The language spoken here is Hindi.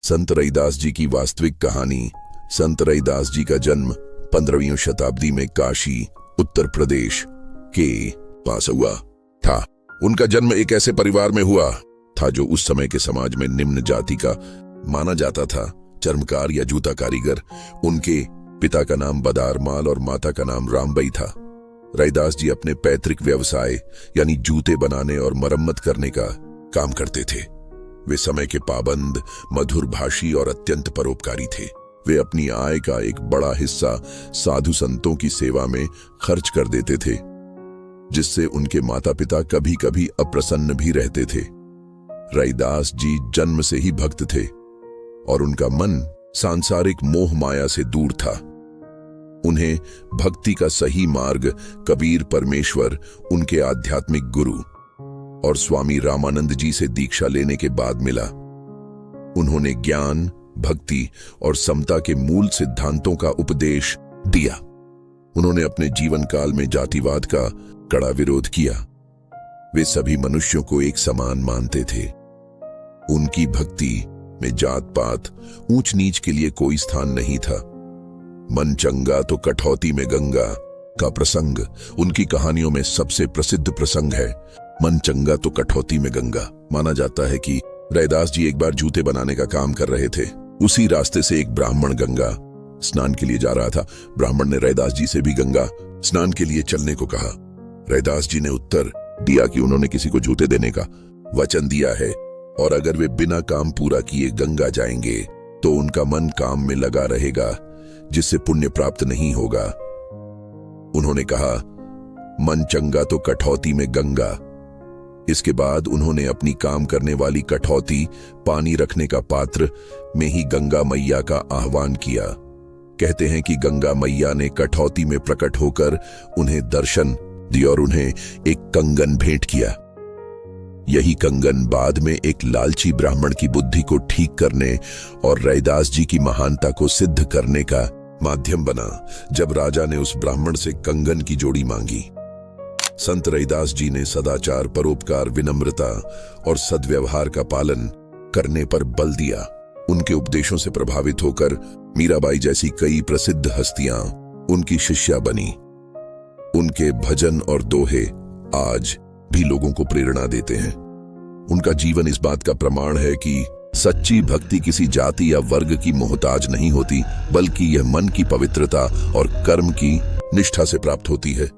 संत रैदास जी की वास्तविक कहानी। संत रैदास जी का जन्म 15वीं शताब्दी में काशी, उत्तर प्रदेश के पास हुआ था। उनका जन्म एक ऐसे परिवार में हुआ था जो उस समय के समाज में निम्न जाति का माना जाता था। चर्मकार या जूता कारीगर। उनके पिता का नाम बदार माल और माता का नाम रामबाई था। रैदास जी अपने पैतृक व्यवसाय यानी जूते बनाने और मरम्मत करने का काम करते थे। वे समय के पाबंद, मधुर भाषी और अत्यंत परोपकारी थे। वे अपनी आय का एक बड़ा हिस्सा साधु संतों की सेवा में खर्च कर देते थे, जिससे उनके माता पिता कभी कभी अप्रसन्न भी रहते थे। रैदास जी जन्म से ही भक्त थे और उनका मन सांसारिक मोह माया से दूर था। उन्हें भक्ति का सही मार्ग कबीर परमेश्वर, उनके आध्यात्मिक गुरु और स्वामी रामानंद जी से दीक्षा लेने के बाद मिला। उन्होंने ज्ञान, भक्ति और समता के मूल सिद्धांतों का उपदेश दिया। उन्होंने अपने जीवन काल में जातिवाद का कड़ा विरोध किया। वे सभी मनुष्यों को एक समान मानते थे। उनकी भक्ति में जात पात, ऊंच नीच के लिए कोई स्थान नहीं था। मन चंगा तो कठौती में गंगा का प्रसंग उनकी कहानियों में सबसे प्रसिद्ध प्रसंग है। मन चंगा तो कठौती में गंगा। माना जाता है कि रैदास जी एक बार जूते बनाने का काम कर रहे थे। उसी रास्ते से एक ब्राह्मण गंगा स्नान के लिए जा रहा था। ब्राह्मण ने रैदास जी से भी गंगा स्नान के लिए चलने को कहा। रैदास जी ने उत्तर दिया कि उन्होंने किसी को जूते देने का वचन दिया है और अगर वे बिना काम पूरा किए गंगा जाएंगे तो उनका मन काम में लगा रहेगा, जिससे पुण्य प्राप्त नहीं होगा। उन्होंने कहा, मन चंगा तो कठौती में गंगा। इसके बाद उन्होंने अपनी काम करने वाली कठौती, पानी रखने का पात्र में ही गंगा मैया का आह्वान किया। कहते हैं कि गंगा मैया ने कठौती में प्रकट होकर उन्हें दर्शन दिया और उन्हें एक कंगन भेंट किया। यही कंगन बाद में एक लालची ब्राह्मण की बुद्धि को ठीक करने और रैदास जी की महानता को सिद्ध करने का माध्यम बना। जब राजा ने उस ब्राह्मण से कंगन की जोड़ी मांगी, संत रैदास जी ने सदाचार, परोपकार, विनम्रता और सद्व्यवहार का पालन करने पर बल दिया। उनके उपदेशों से प्रभावित होकर मीराबाई जैसी कई प्रसिद्ध हस्तियां उनकी शिष्या बनी। उनके भजन और दोहे आज भी लोगों को प्रेरणा देते हैं। उनका जीवन इस बात का प्रमाण है कि सच्ची भक्ति किसी जाति या वर्ग की मोहताज नहीं होती, बल्कि यह मन की पवित्रता और कर्म की निष्ठा से प्राप्त होती है।